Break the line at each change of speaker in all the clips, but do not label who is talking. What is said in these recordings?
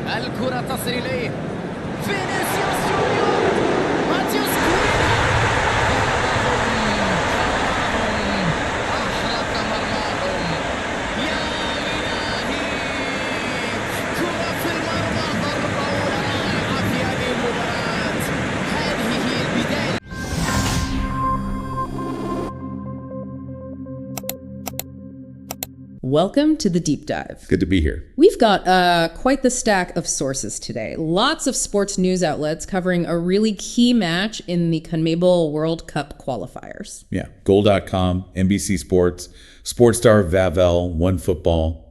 الكرة تصل إليه فينيسيوس جونيور ماتيوس كوينا أحرق مرماهم يا إلهي كرة في المرمى ضربة رائعة في هذه المباراة هذه هي البداية.
Welcome to the deep dive.
Good to be here.
We've got quite the stack of sources today. Lots of sports news outlets covering a really key match in the CONMEBOL World Cup qualifiers.
Yeah. Goal.com, NBC Sports, Sportstar, Vavel, OneFootball.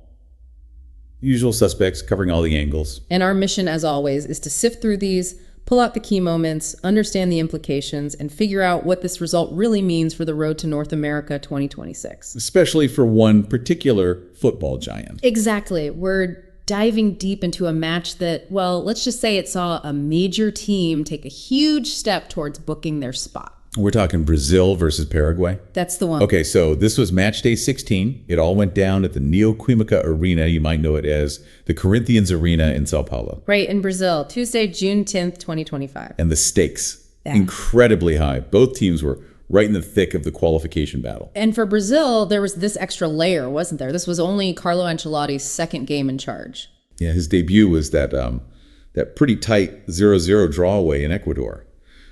Usual suspects covering all the angles.
And our mission, as always, is to sift through these, pull out the key moments, understand the implications, and figure out what this result really means for the road to North America 2026.
Especially for one particular football giant.
Exactly. We're diving deep into a match that, well, let's just say it saw a major team take a huge step towards booking their spot.
We're talking Brazil versus Paraguay.
That's the one.
Okay, so this was match day 16. It all went down at the Neo Quimica Arena. You might know it as the Corinthians Arena in Sao Paulo.
Right, in Brazil, Tuesday, June 10th, 2025.
And the stakes, incredibly high. Both teams were right in the thick of the qualification battle.
And for Brazil, there was this extra layer, wasn't there? This was only Carlo Ancelotti's second game in charge.
Yeah, his debut was that pretty tight 0-0 draw away in Ecuador.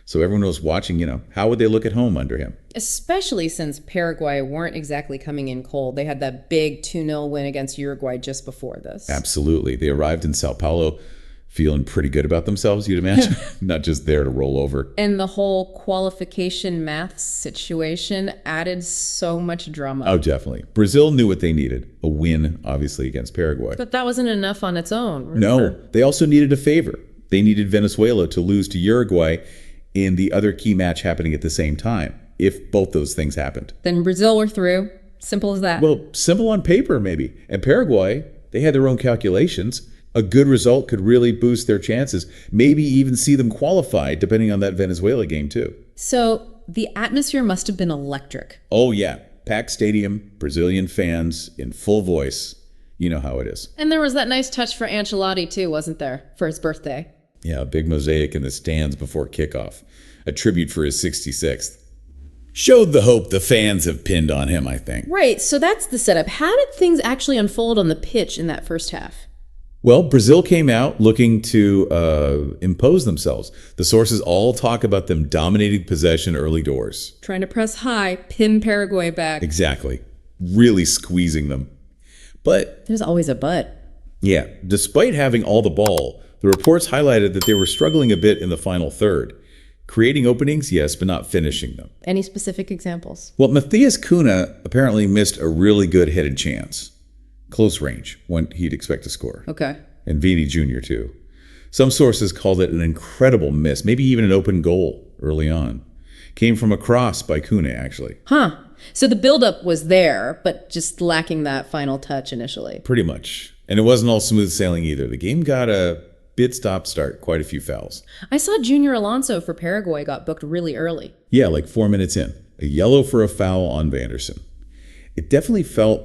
So everyone was watching, how would they look at home under him?
Especially since Paraguay weren't exactly coming in cold. They had that big 2-0 win against Uruguay just before this.
Absolutely. They arrived in Sao Paulo feeling pretty good about themselves, you'd imagine. Not just there to roll over.
And the whole qualification math situation added so much drama.
Oh, definitely. Brazil knew what they needed. A win, obviously, against Paraguay.
But that wasn't enough on its own. Remember?
No. They also needed a favor. They needed Venezuela to lose to Uruguay in the other key match happening at the same time, if both those things happened.
Then Brazil were through. Simple as that.
Well, simple on paper, maybe. And Paraguay, they had their own calculations. A good result could really boost their chances, maybe even see them qualify, depending on that Venezuela game, too.
So the atmosphere must have been electric.
Oh, yeah. Packed stadium, Brazilian fans in full voice. You know how it is.
And there was that nice touch for Ancelotti, too, wasn't there, for his birthday?
Yeah, a big mosaic in the stands before kickoff. A tribute for his 66th. Showed the hope the fans have pinned on him, I think.
Right, so that's the setup. How did things actually unfold on the pitch in that first half?
Well, Brazil came out looking to impose themselves. The sources all talk about them dominating possession early doors.
Trying to press high, pin Paraguay back.
Exactly. Really squeezing them. But
there's always a but.
Yeah, despite having all the ball, the reports highlighted that they were struggling a bit in the final third. Creating openings, yes, but not finishing them.
Any specific examples?
Well, Matheus Cunha apparently missed a really good headed chance. Close range, one he'd expect to score.
Okay.
And Vinicius Junior, too. Some sources called it an incredible miss, maybe even an open goal early on. Came from a cross by Cunha, actually.
Huh. So the buildup was there, but just lacking that final touch initially.
Pretty much. And it wasn't all smooth sailing either. The game got a bit-stop start, quite a few fouls.
I saw Junior Alonso for Paraguay got booked really early.
Yeah, like 4 minutes in. A yellow for a foul on Vanderson. It definitely felt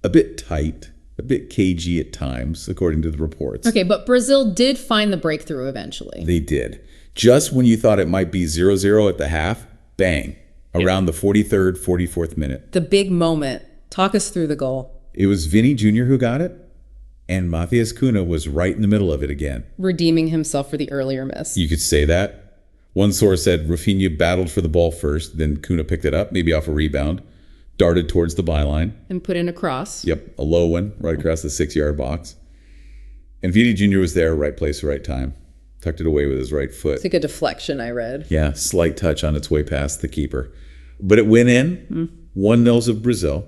a bit tight, a bit cagey at times, according to the reports.
Okay, but Brazil did find the breakthrough eventually.
They did. Just when you thought it might be 0-0 at the half, bang, around the 43rd, 44th minute.
The big moment. Talk us through the goal.
It was Vinny Jr. who got it. And Matheus Cunha was right in the middle of it again.
Redeeming himself for the earlier miss.
You could say that. One source said Rafinha battled for the ball first, then Cunha picked it up, maybe off a rebound, darted towards the byline.
And put in a cross.
Yep, a low one, right across the 6-yard box. And Vinny Jr. was there, right place, right time. Tucked it away with his right foot.
It's like a deflection, I read.
Yeah, slight touch on its way past the keeper. But it went in, 1-0 of Brazil.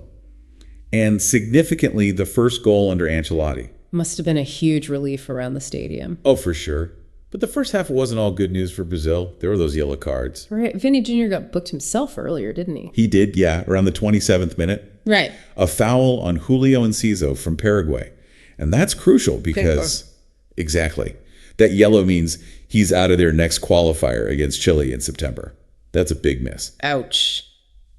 And significantly, the first goal under Ancelotti.
Must have been a huge relief around the stadium.
Oh, for sure. But the first half wasn't all good news for Brazil. There were those yellow cards.
Right. Vinny Jr. got booked himself earlier, didn't he?
He did, yeah, around the 27th minute.
Right.
A foul on Julio Enciso from Paraguay. And that's crucial because, exactly, that yellow means he's out of their next qualifier against Chile in September. That's a big miss.
Ouch.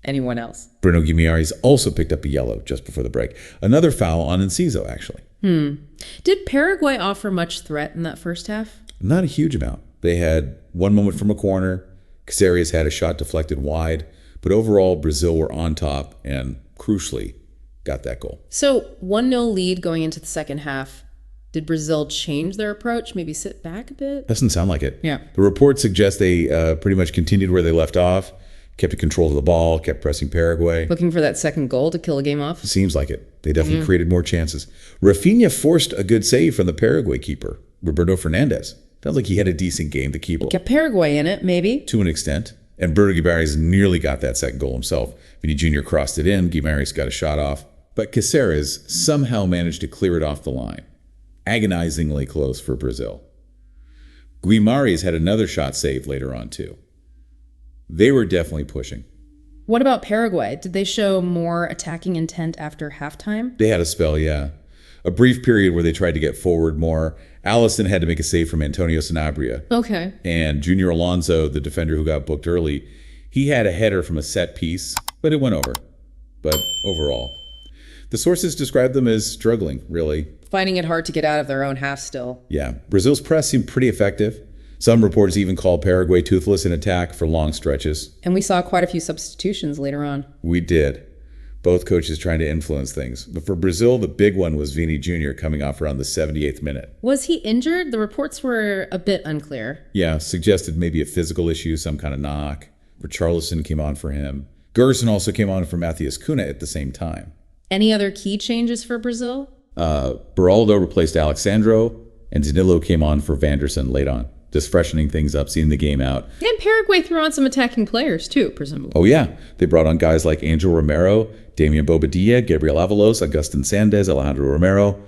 Anyone else?
Bruno Guimaraes also picked up a yellow just before the break. Another foul on Enciso, actually.
Did Paraguay offer much threat in that first half?
Not a huge amount. They had one moment from a corner. Caceres had a shot deflected wide. But overall, Brazil were on top and, crucially, got that goal.
So 1-0 lead going into the second half. Did Brazil change their approach? Maybe sit back a bit?
Doesn't sound like it.
Yeah.
The reports suggest they pretty much continued where they left off, kept control of the ball, kept pressing Paraguay.
Looking for that second goal to kill a game off?
Seems like it. They definitely created more chances. Rafinha forced a good save from the Paraguay keeper, Roberto Fernandez. Sounds like he had a decent game, the keeper.
Kept Paraguay in it, maybe.
To an extent. And Bruno Guimarães nearly got that second goal himself. Vinicius Junior crossed it in. Guimarães got a shot off. But Caceres somehow managed to clear it off the line. Agonizingly close for Brazil. Guimarães had another shot saved later on, too. They were definitely pushing.
What about Paraguay? Did they show more attacking intent after halftime?
They had a spell, yeah. A brief period where they tried to get forward more. Allison had to make a save from Antonio Sanabria.
Okay.
And Junior Alonso, the defender who got booked early, he had a header from a set piece, but it went over. But overall, the sources described them as struggling, really.
Finding it hard to get out of their own half still.
Yeah. Brazil's press seemed pretty effective. Some reports even called Paraguay toothless in attack for long stretches.
And we saw quite a few substitutions later on.
We did. Both coaches trying to influence things. But for Brazil, the big one was Vini Jr. coming off around the 78th minute.
Was he injured? The reports were a bit unclear.
Yeah, suggested maybe a physical issue, some kind of knock. Richarlison came on for him. Gerson also came on for Matheus Cunha at the same time.
Any other key changes for Brazil?
Beraldo replaced Alexandro, and Danilo came on for Vanderson late on. Just freshening things up, seeing the game out.
And Paraguay threw on some attacking players too, presumably.
Oh yeah, they brought on guys like Angel Romero, Damian Bobadilla, Gabriel Avalos, Agustin Sandez, Alejandro Romero,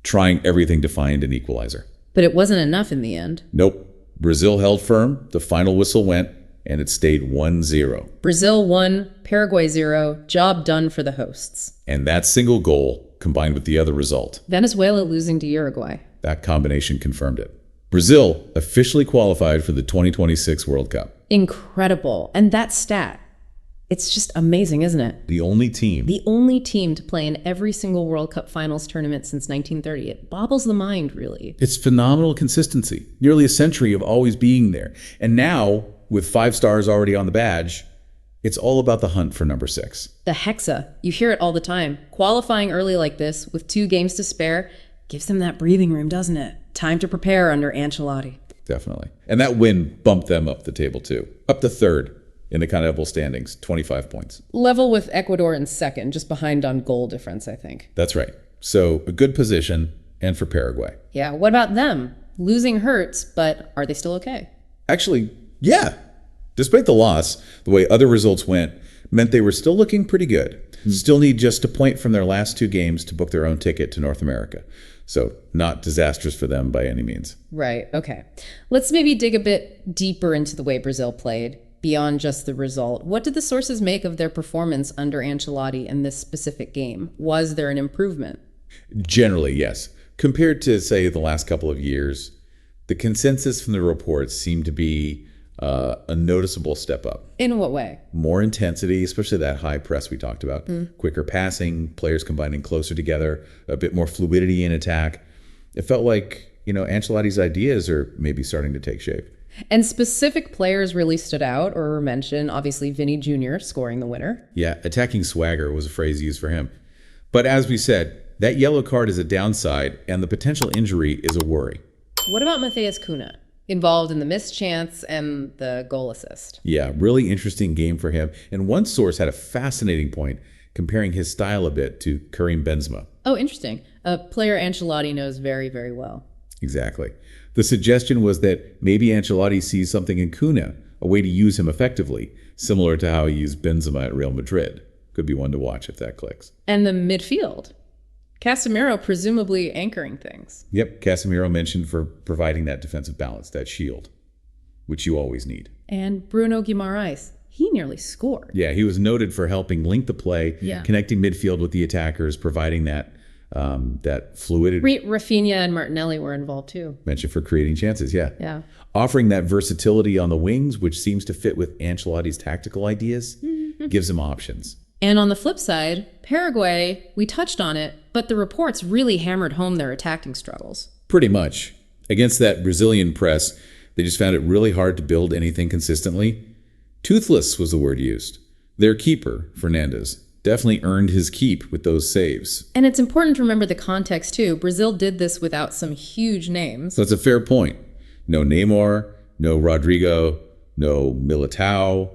trying everything to find an equalizer.
But it wasn't enough in the end.
Nope. Brazil held firm, the final whistle went, and it stayed 1-0.
Brazil 1, Paraguay 0, job done for the hosts.
And that single goal, combined with the other result,
Venezuela losing to Uruguay.
that combination confirmed it. Brazil officially qualified for the 2026 World Cup.
Incredible. And that stat, it's just amazing, isn't it?
The only team.
The only team to play in every single World Cup finals tournament since 1930. It boggles the mind, really.
It's phenomenal consistency. Nearly a century of always being there. And now, with 5 stars already on the badge, it's all about the hunt for number 6.
The hexa. You hear it all the time. Qualifying early like this, with 2 games to spare, gives them that breathing room, doesn't it? Time to prepare under Ancelotti.
Definitely. And that win bumped them up the table, too. Up to 3rd in the CONMEBOL standings, 25 points.
Level with Ecuador in 2nd, just behind on goal difference, I think.
That's right. So a good position, and for Paraguay.
Yeah, what about them? Losing hurts, but are they still okay?
Actually, yeah. Despite the loss, the way other results went meant they were still looking pretty good. Still need just a point from their last 2 games to book their own ticket to North America. So not disastrous for them by any means.
Right, okay. Let's maybe dig a bit deeper into the way Brazil played, beyond just the result. What did the sources make of their performance under Ancelotti in this specific game? Was there an improvement?
Generally, yes. Compared to, say, the last couple of years, the consensus from the reports seemed to be a noticeable step up.
In what way?
More intensity, especially that high press we talked about. Quicker passing, players combining closer together, a bit more fluidity in attack. It felt like, Ancelotti's ideas are maybe starting to take shape.
And specific players really stood out or were mentioned. Obviously, Vinny Jr. scoring the winner.
Yeah, attacking swagger was a phrase used for him. But as we said, that yellow card is a downside, and the potential injury is a worry.
What about Matheus Cunha? Involved in the missed chance and the goal assist.
Yeah, really interesting game for him. And one source had a fascinating point comparing his style a bit to Karim Benzema.
Oh, interesting. A player Ancelotti knows very, very well.
Exactly. The suggestion was that maybe Ancelotti sees something in Cunha, a way to use him effectively, similar to how he used Benzema at Real Madrid. Could be one to watch if that clicks.
And the midfield. Casemiro presumably anchoring things.
Yep, Casemiro mentioned for providing that defensive balance, that shield, which you always need.
And Bruno Guimarães, he nearly scored.
Yeah, he was noted for helping link the play, connecting midfield with the attackers, providing that fluidity.
Rafinha and Martinelli were involved too.
Mentioned for creating chances, yeah.
Yeah.
Offering that versatility on the wings, which seems to fit with Ancelotti's tactical ideas, gives him options.
And on the flip side, Paraguay, we touched on it, but the reports really hammered home their attacking struggles.
Pretty much. Against that Brazilian press, they just found it really hard to build anything consistently. Toothless was the word used. Their keeper, Fernandes, definitely earned his keep with those saves.
And it's important to remember the context too. Brazil did this without some huge names.
So that's a fair point. No Neymar, no Rodrigo, no Militao.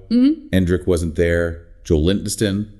Endrick wasn't there. Joel Linton.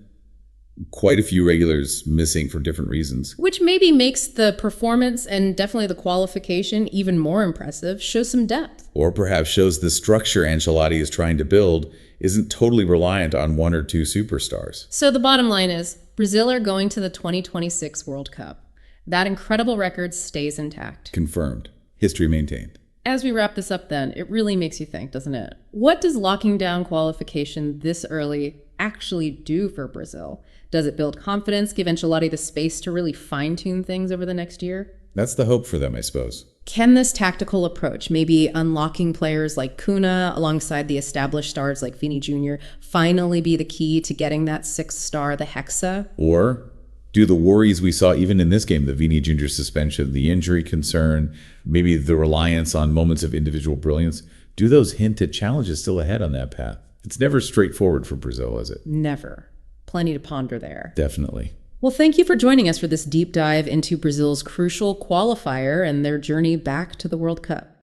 Quite a few regulars missing for different reasons.
Which maybe makes the performance and definitely the qualification even more impressive, shows some depth.
Or perhaps shows the structure Ancelotti is trying to build isn't totally reliant on one or two superstars.
So the bottom line is, Brazil are going to the 2026 World Cup. That incredible record stays intact.
Confirmed. History maintained.
As we wrap this up then, it really makes you think, doesn't it? What does locking down qualification this early actually do for Brazil? Does it build confidence, give Ancelotti the space to really fine-tune things over the next year?
That's the hope for them, I suppose.
Can this tactical approach, maybe unlocking players like Cunha alongside the established stars like Vini Junior, finally be the key to getting that sixth star, the Hexa?
Or do the worries we saw even in this game, the Vini Junior suspension, the injury concern, maybe the reliance on moments of individual brilliance, do those hint at challenges still ahead on that path? It's never straightforward for Brazil, is it?
Never. Plenty to ponder there.
Definitely.
Well, thank you for joining us for this deep dive into Brazil's crucial qualifier and their journey back to the World Cup.